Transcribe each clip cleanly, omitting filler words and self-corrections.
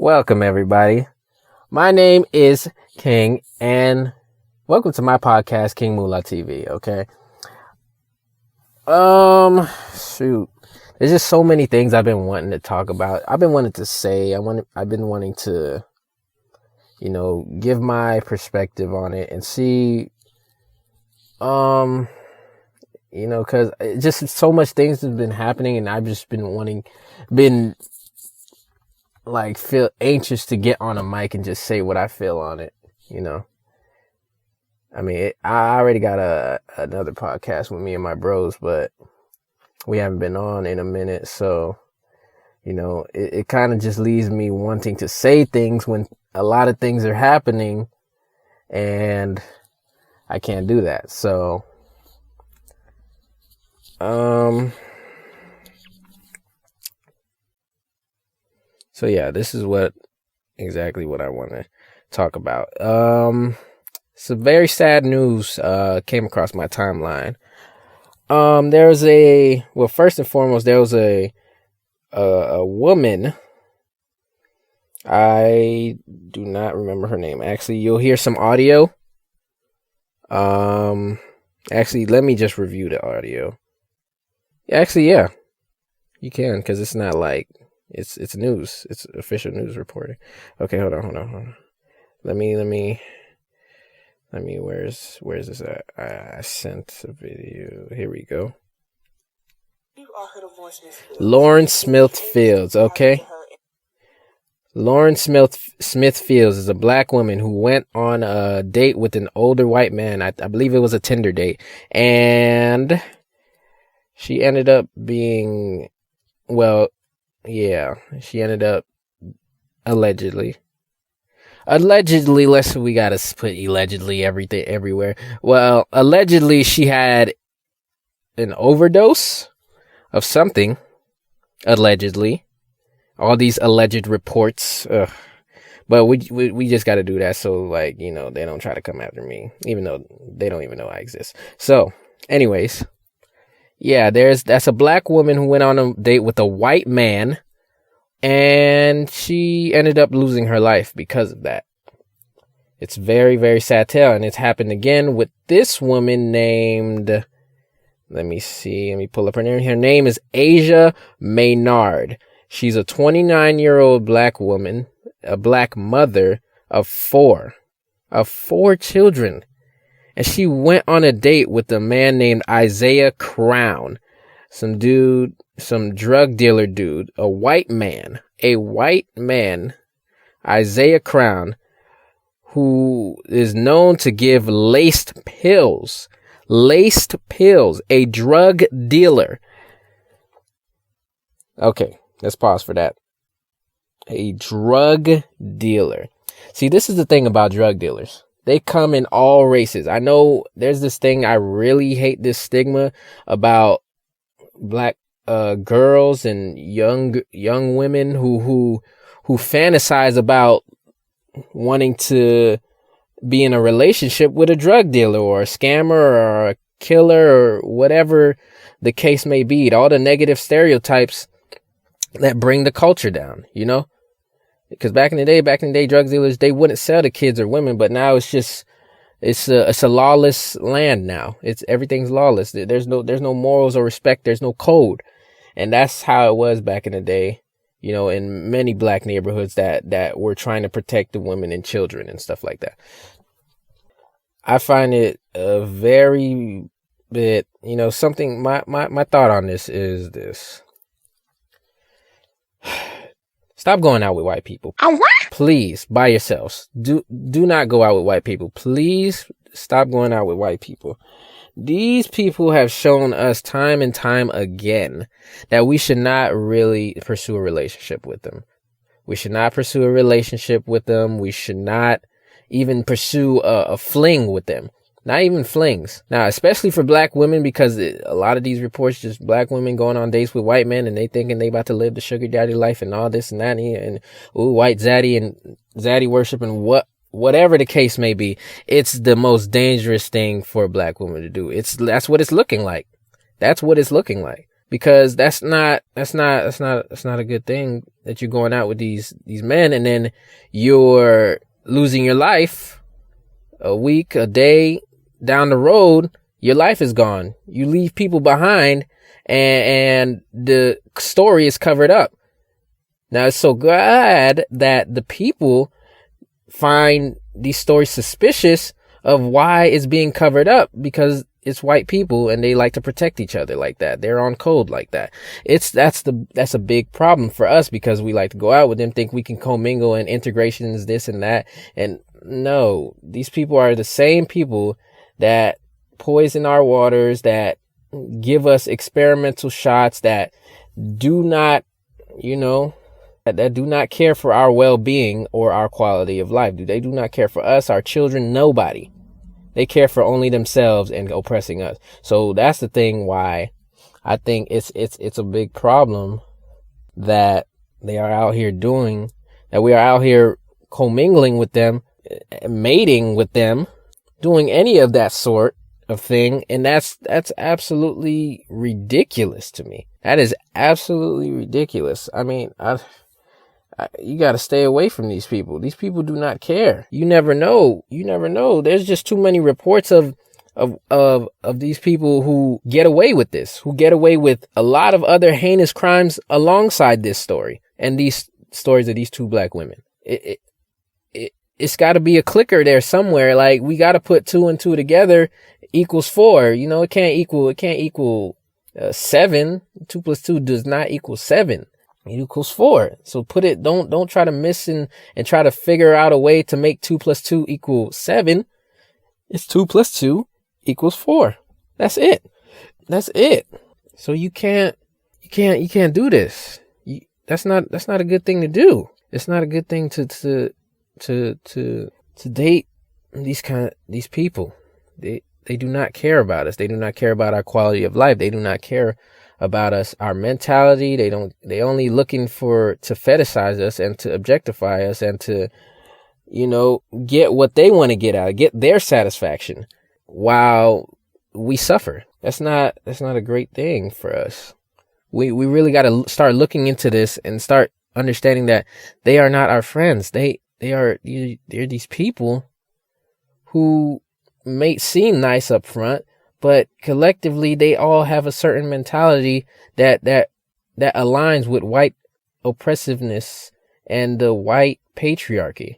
Welcome, everybody. My name is King, and welcome to my podcast, King Moolah TV. Okay. Shoot. There's just so many things I've been wanting to talk about. I've been wanting to say. I've been wanting to, give my perspective on it and see. Because just so much things have been happening, and I've just feel anxious to get on a mic and just say what I feel on it, I already got another podcast with me and my bros, but we haven't been on in a minute. So, it kind of just leaves me wanting to say things when a lot of things are happening and I can't do that. So, So yeah, this is exactly what I want to talk about. Some very sad news came across my timeline. First and foremost, there was a woman. I do not remember her name. Actually, you'll hear some audio. Actually, let me just review the audio. Actually, yeah, you can, because it's not like. It's news. It's official news reporting. Okay, hold on. Let me. Where's this at? I sent a video. Here we go. Lauren Smith Fields. Okay. Lauren Smith Fields is a black woman who went on a date with an older white man. I believe it was a Tinder date, and she ended up being, she ended up allegedly, we gotta put allegedly everything everywhere. Well, allegedly she had an overdose of something, allegedly. All these alleged reports, but we just gotta do that so, they don't try to come after me, even though they don't even know I exist. So, anyways. Yeah, that's a black woman who went on a date with a white man, and she ended up losing her life because of that. It's very, very sad tale, and it's happened again with this woman named, let me pull up her name. Her name is Asia Maynard. She's a 29-year-old black woman, a black mother of four children. And she went on a date with a man named Isaiah Crown, some drug dealer dude, a white man, Isaiah Crown, who is known to give laced pills, a drug dealer. Okay, let's pause for that. A drug dealer. See, this is the thing about drug dealers. They come in all races. I know there's this thing, I really hate this stigma about black girls and young women who fantasize about wanting to be in a relationship with a drug dealer or a scammer or a killer or whatever the case may be. All the negative stereotypes that bring the culture down, Because back in the day, drug dealers, they wouldn't sell to kids or women, but now it's a lawless land now. Everything's lawless. There's no morals or respect. There's no code. And that's how it was back in the day, in many black neighborhoods that were trying to protect the women and children and stuff like that. I find it a very bit, something, my thought on this is this. Stop going out with white people. Please, by yourselves. Do not go out with white people. Please stop going out with white people. These people have shown us time and time again that we should not really pursue a relationship with them. We should not pursue a relationship with them. We should not even pursue a fling with them. Not even flings. Now, especially for black women, because a lot of these reports, just black women going on dates with white men and they thinking they about to live the sugar daddy life and all this and that and white zaddy and zaddy worship and whatever the case may be. It's the most dangerous thing for a black woman to do. That's what it's looking like. because that's not a good thing that you're going out with these men and then you're losing your life a week, a day down the road. Your life is gone. You leave people behind and the story is covered up. Now, it's so glad that the people find these stories suspicious of why it's being covered up, because it's white people and they like to protect each other like that. They're on code like that. That's a big problem for us, because we like to go out with them, think we can commingle, and integration is this and that. And no, these people are the same people that poison our waters, that give us experimental shots, that do not, that do not care for our well-being or our quality of life. They do not care for us, our children, nobody. They care for only themselves and oppressing us. So that's the thing why I think it's a big problem that they are out here doing, that we are out here commingling with them, mating with them, doing any of that sort of thing. And that's absolutely ridiculous to me. That is absolutely ridiculous. I mean, you got to stay away from these people. These people do not care. You never know. There's just too many reports of these people who get away with this, who get away with a lot of other heinous crimes alongside this story and these stories of these two black women. It's got to be a clicker there somewhere. Like, we got to put 2 and 2 together equals 4. It can't equal 7. 2 plus 2 does not equal 7. It equals 4. So don't try to miss and try to figure out a way to make 2 plus 2 equal 7. It's 2 plus 2 equals 4. That's it. So you can't do this. That's not a good thing to do. It's not a good thing to date these people. They do not care about us. They do not care about our quality of life. They do not care about us, our mentality. They only looking to fetishize us and to objectify us and to, get what they want to get their satisfaction while we suffer. That's not a great thing for us. We really got to start looking into this and start understanding that they are not our friends. They're these people who may seem nice up front, but collectively they all have a certain mentality that aligns with white oppressiveness and the white patriarchy.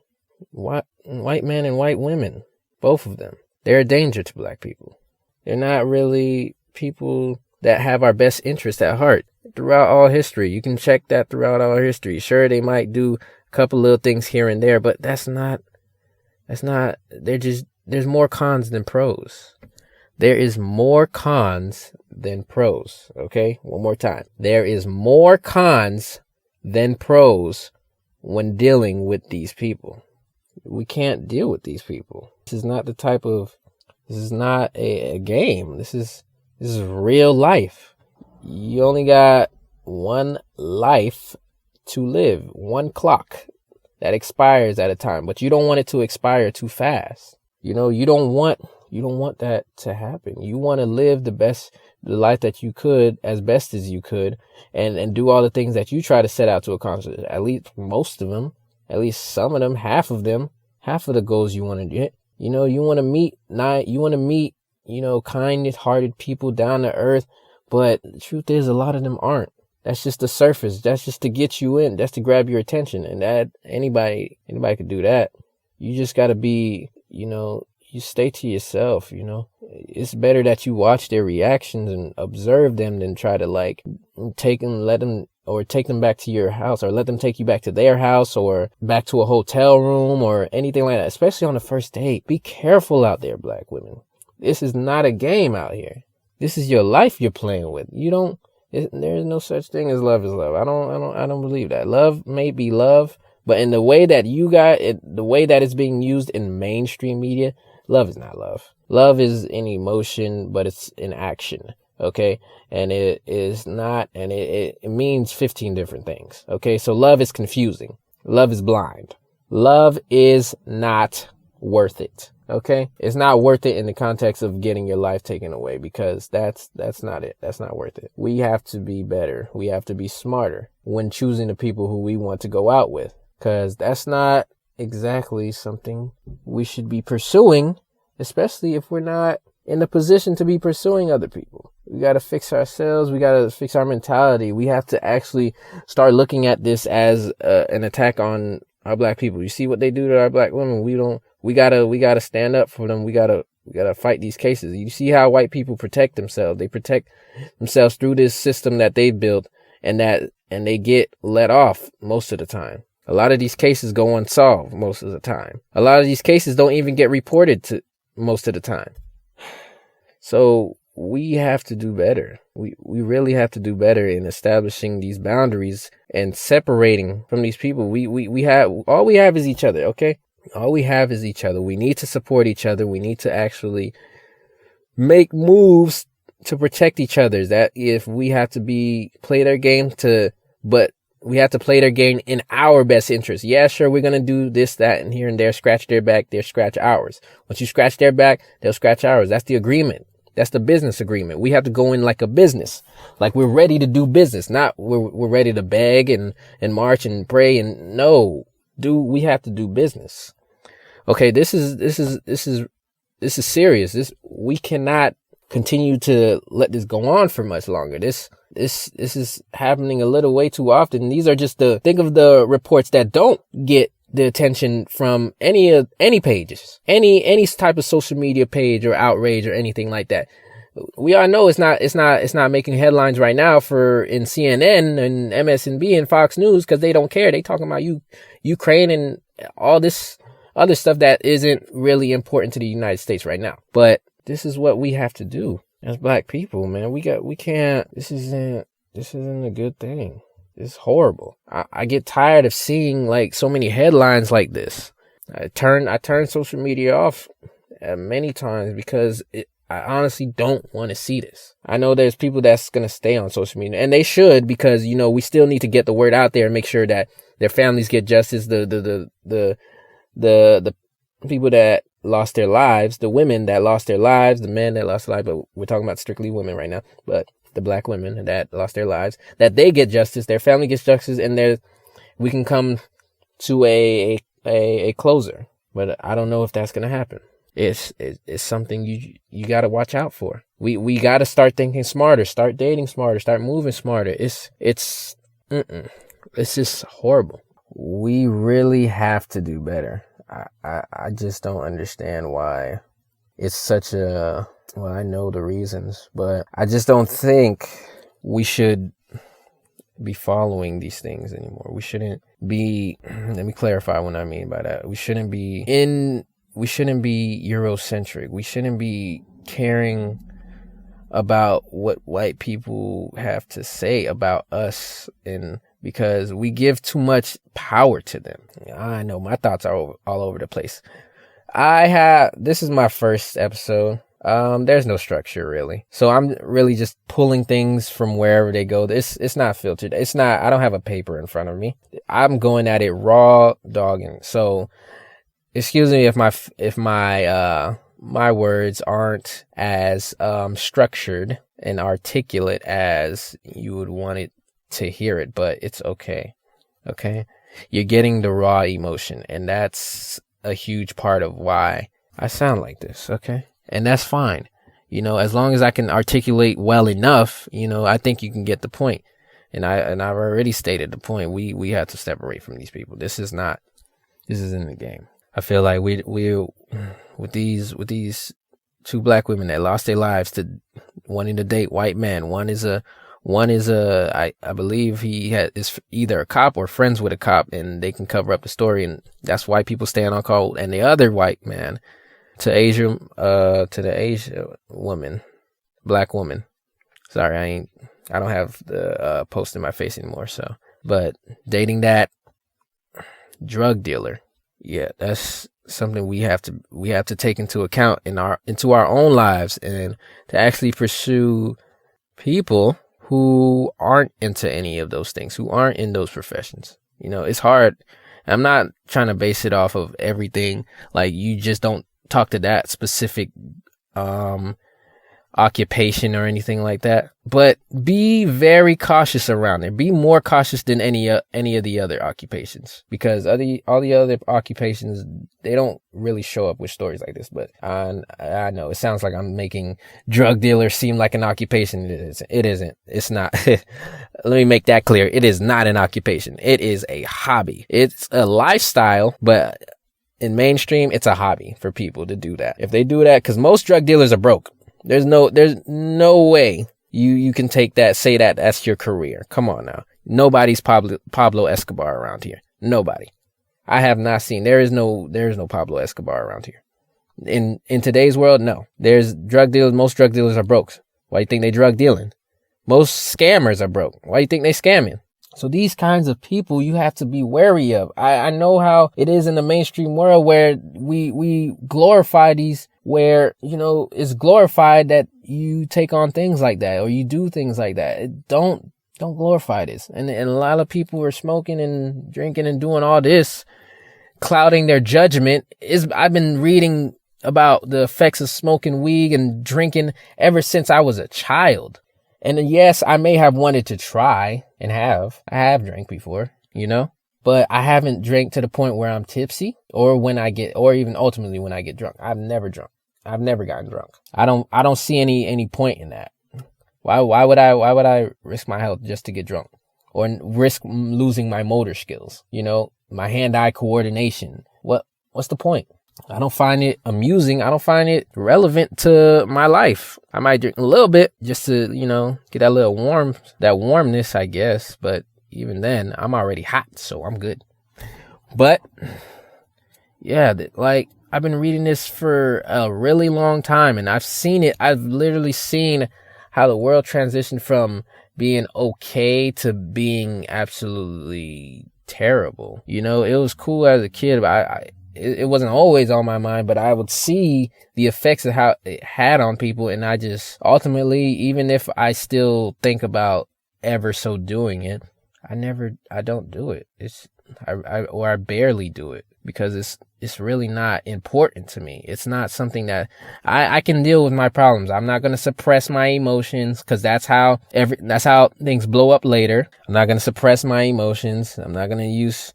White men and white women, both of them, they're a danger to black people. They're not really people that have our best interest at heart throughout all history. You can check that throughout all history. Sure, they might do a couple little things here and there, but there's more cons than pros. There is more cons than pros. Okay? One more time. There is more cons than pros when dealing with these people. We can't deal with these people. This is not a game. This is real life. You only got one life to live, one clock that expires at a time, but you don't want it to expire too fast. You don't want that to happen. You want to live the life that you could as best as you could and do all the things that you try to set out to accomplish. At least most of them, at least some of them, half of the goals you want to get. You want to meet kind-hearted people down to earth, but the truth is a lot of them aren't. That's just the surface. That's just to get you in. That's to grab your attention. And that anybody could do that. You just got to be, you stay to yourself, It's better that you watch their reactions and observe them than try to take them back to your house, or let them take you back to their house or back to a hotel room or anything like that, especially on the first date. Be careful out there, black women. This is not a game out here. This is your life you're playing with. There is no such thing as love is love. I don't believe that. Love may be love, but in the way that you got it, the way that it's being used in mainstream media, love is not love. Love is an emotion, but it's an action. Okay. And it is not, and it means 15 different things. Okay. So love is confusing. Love is blind. Love is not worth it. Okay. It's not worth it in the context of getting your life taken away, because that's not it. That's not worth it. We have to be better. We have to be smarter when choosing the people who we want to go out with, because that's not exactly something we should be pursuing, especially if we're not in the position to be pursuing other people. We got to fix ourselves. We got to fix our mentality. We have to actually start looking at this as an attack on our black people. You see what they do to our black women. We gotta stand up for them. We gotta fight these cases. You see how white people protect themselves. They protect themselves through this system that they built, and they get let off most of the time. A lot of these cases go unsolved most of the time. A lot of these cases don't even get reported to most of the time. So we have to do better. We really have to do better in establishing these boundaries and separating from these people. We have, all we have is each other, okay? All we have is each other. We need to support each other. We need to actually make moves to protect each other. That if we have to play their game but we have to play their game in our best interest. Yeah, sure, we're going to do this, that, and here and there, scratch their back, they'll scratch ours. Once you scratch their back, they'll scratch ours. That's the agreement. That's the business agreement. We have to go in like a business, like we're ready to do business, not we're ready to beg and march and pray. And no, we have to do business. Okay, this is serious. We cannot continue to let this go on for much longer. This is happening a little way too often. These are just think of the reports that don't get the attention from any pages, any type of social media page or outrage or anything like that. We all know it's not making headlines right now in CNN and MSNBC and Fox News, because they don't care. They talking about Ukraine and all this other stuff that isn't really important to the United States right now. But this is what we have to do as black people, man. We can't, this isn't a good thing. It's horrible. I get tired of seeing like so many headlines like this. I turn social media off many times because I honestly don't want to see this. I know there's people that's going to stay on social media, and they should, because, we still need to get the word out there and make sure that their families get justice. The people that lost their lives, the women that lost their lives, the men that lost their lives, but we're talking about strictly women right now, but the black women that lost their lives, that they get justice, their family gets justice, and we can come to a closer. But I don't know if that's going to happen. It's something you got to watch out for. We got to start thinking smarter, start dating smarter, start moving smarter. It's just horrible. We really have to do better. I just don't understand why it's such a, well, I know the reasons, but I just don't think we should be following these things anymore. We shouldn't be, let me clarify what I mean by that. We shouldn't be Eurocentric. We shouldn't be caring about what white people have to say about us, and because we give too much power to them. I know my thoughts are all over the place. This is my first episode. There's no structure really. So I'm really just pulling things from wherever they go. It's not filtered. I don't have a paper in front of me. I'm going at it raw dogging. So excuse me if my words aren't as structured and articulate as you would want it to hear it, but it's okay. Okay? You're getting the raw emotion, and that's a huge part of why I sound like this, okay? And that's fine. As long as I can articulate well enough, I think you can get the point. And I've already stated the point. We have to separate from these people. This isn't the game. I feel like we with these two black women that lost their lives to wanting to date white men. One is I believe he is either a cop or friends with a cop, and they can cover up the story, and that's why people stand on call. And the other white man to the Asia woman, black woman. Sorry, I don't have the post in my face anymore. So, but dating that drug dealer, yeah, that's something we have to take into account into our own lives, and to actually pursue people who aren't into any of those things, who aren't in those professions. It's hard. I'm not trying to base it off of everything. Like, you just don't talk to that specific occupation or anything like that, but be very cautious around it. Be more cautious than any of the other occupations, because all the other occupations, they don't really show up with stories like this. But I know it sounds like I'm making drug dealers seem like an occupation. It isn't. It's not. Let me make that clear. It is not an occupation. It is a hobby. It's a lifestyle, but in mainstream, it's a hobby for people to do that. If they do that, because most drug dealers are broke. There's no way you can take that, say that that's your career. Come on now. Nobody's Pablo Escobar around here. Nobody. I have not seen. There is no Pablo Escobar around here. In today's world, no. There's drug dealers. Most drug dealers are broke. Why do you think they drug dealing? Most scammers are broke. Why do you think they scamming? So these kinds of people you have to be wary of. I know how it is in the mainstream world where we glorify these, where, you know, it's glorified that you take on things like that or you do things like that. Don't glorify this. And a lot of people are smoking and drinking and doing all this, clouding their judgment. I've been reading about the effects of smoking weed and drinking ever since I was a child. And yes, I may have wanted to try and I have drank before, you know, but I haven't drank to the point where I'm tipsy or even ultimately when I get drunk. I've never drunk. I've never gotten drunk. I don't see any point in that. Why would I risk my health just to get drunk or risk losing my motor skills? You know, my hand-eye coordination. What's the point? I don't find it amusing. I don't find it relevant to my life. I might drink a little bit just to, you know, get that warmness, I guess. But even then, I'm already hot, so I'm good. But yeah, like I've been reading this for a really long time, and I've seen it. I've literally seen how the world transitioned from being okay to being absolutely terrible. You know, it was cool as a kid, but it wasn't always on my mind, but I would see the effects of how it had on people. And I just ultimately, even if I still think about ever so doing it, I don't do it. I barely do it because it's really not important to me. It's not something that I can deal with my problems. I'm not going to suppress my emotions because that's how things blow up later. I'm not going to suppress my emotions. I'm not going to use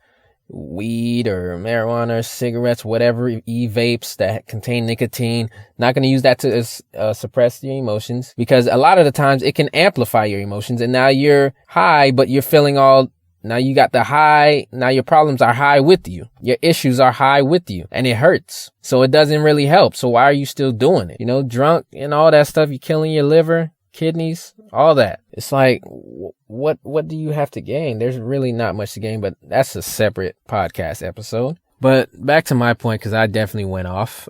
weed or marijuana or cigarettes, whatever, e-vapes that contain nicotine. Not going to use that to suppress your emotions, because a lot of the times it can amplify your emotions, and now you're high, but you're feeling now you got the high. Now your problems are high with you. Your issues are high with you, and it hurts. So it doesn't really help. So why are you still doing it? You know, drunk and all that stuff. You're killing your liver, kidneys, all that. It's like, what do you have to gain? There's really not much to gain, but that's a separate podcast episode. But back to my point, because I definitely went off.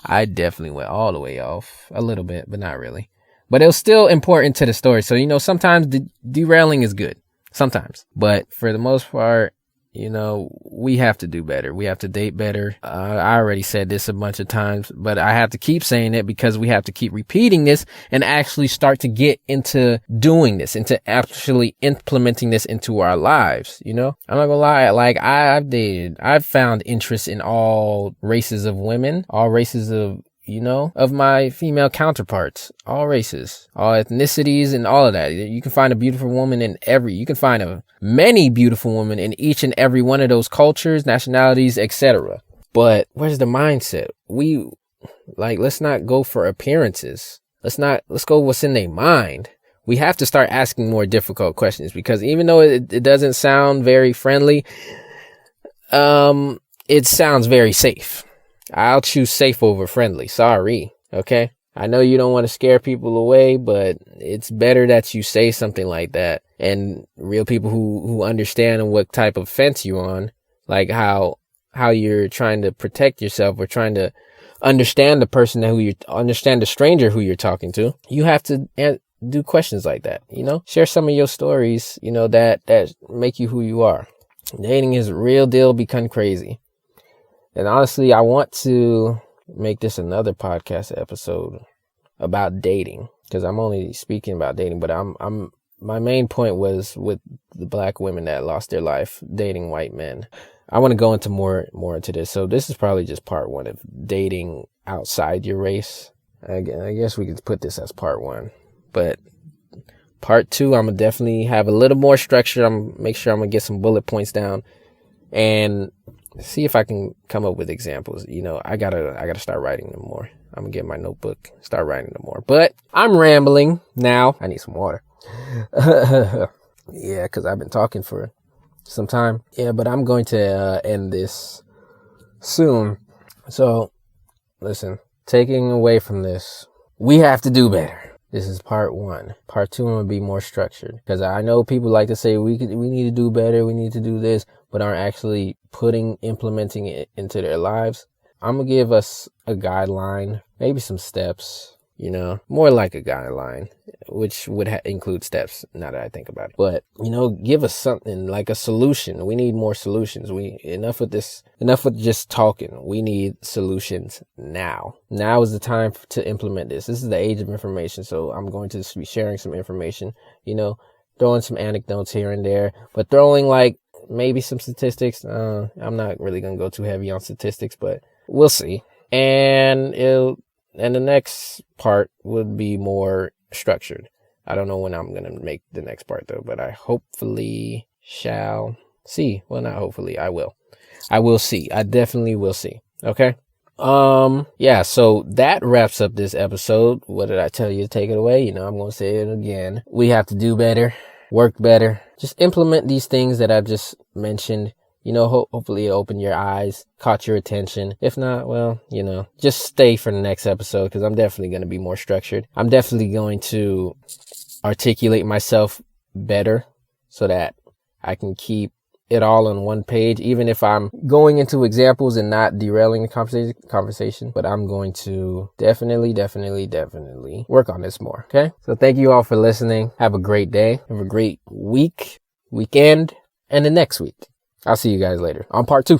I definitely went all the way off a little bit, but not really. But it was still important to the story. So, you know, sometimes derailing is good. Sometimes. But for the most part, you know, we have to do better. We have to date better. I already said this a bunch of times, but I have to keep saying it because we have to keep repeating this and actually start to get into doing this, into actually implementing this into our lives. You know, I'm not gonna lie. Like I've found interest in all races of women, all races of, you know, of my female counterparts, all races, all ethnicities, and all of that. You can find a beautiful woman you can find many beautiful women in each and every one of those cultures, nationalities, etc. But where's the mindset? Let's not go for appearances. Let's go what's in their mind. We have to start asking more difficult questions, because even though it doesn't sound very friendly, it sounds very safe. I'll choose safe over friendly. Sorry. Okay. I know you don't want to scare people away, but it's better that you say something like that, and real people who understand what type of fence you're on, like how you're trying to protect yourself or trying to understand understand the stranger who you're talking to. You have to do questions like that, you know, share some of your stories, you know, that make you who you are. Dating is real deal become crazy. And honestly, I want to make this another podcast episode about dating, because I'm only speaking about dating, but my main point was with the black women that lost their life dating white men. I want to go into more into this. So this is probably just part one of dating outside your race. I guess we could put this as part one, but part two, I'm gonna definitely have a little more structure. Make sure I'm gonna get some bullet points down and see if I can come up with examples. You know, I gotta start writing them more. I'm gonna get my notebook, start writing them more. But I'm rambling now. I need some water. Yeah, because I've been talking for some time. Yeah, but I'm going to end this soon. So, listen, taking away from this, we have to do better. This is part one. Part two, I'm going to be more structured. Because I know people like to say we need to do better, we need to do this, but aren't actually implementing it into their lives. I'm going to give us a guideline, maybe some steps, you know, more like a guideline, which would include steps now that I think about it. But, you know, give us something like a solution. We need more solutions. Enough with just talking. We need solutions now. Now is the time to implement this. This is the age of information. So I'm going to be sharing some information, you know, throwing some anecdotes here and there, but throwing like maybe some statistics. I'm not really going to go too heavy on statistics, but we'll see. And the next part would be more structured. I don't know when I'm going to make the next part though, but I hopefully shall see. Well, not hopefully, I will. I will see. I definitely will see. Okay. Yeah, so that wraps up this episode. What did I tell you to take it away? You know, I'm going to say it again. We have to do better, work better, just implement these things that I've just mentioned. You know, hopefully it opened your eyes, caught your attention. If not, well, you know, just stay for the next episode because I'm definitely going to be more structured. I'm definitely going to articulate myself better so that I can keep it all on one page, even if I'm going into examples and not derailing the conversation. But I'm going to definitely work on this more. Okay. So thank you all for listening. Have a great day. Have a great weekend, and the next week. I'll see you guys later on part two.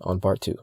On part two.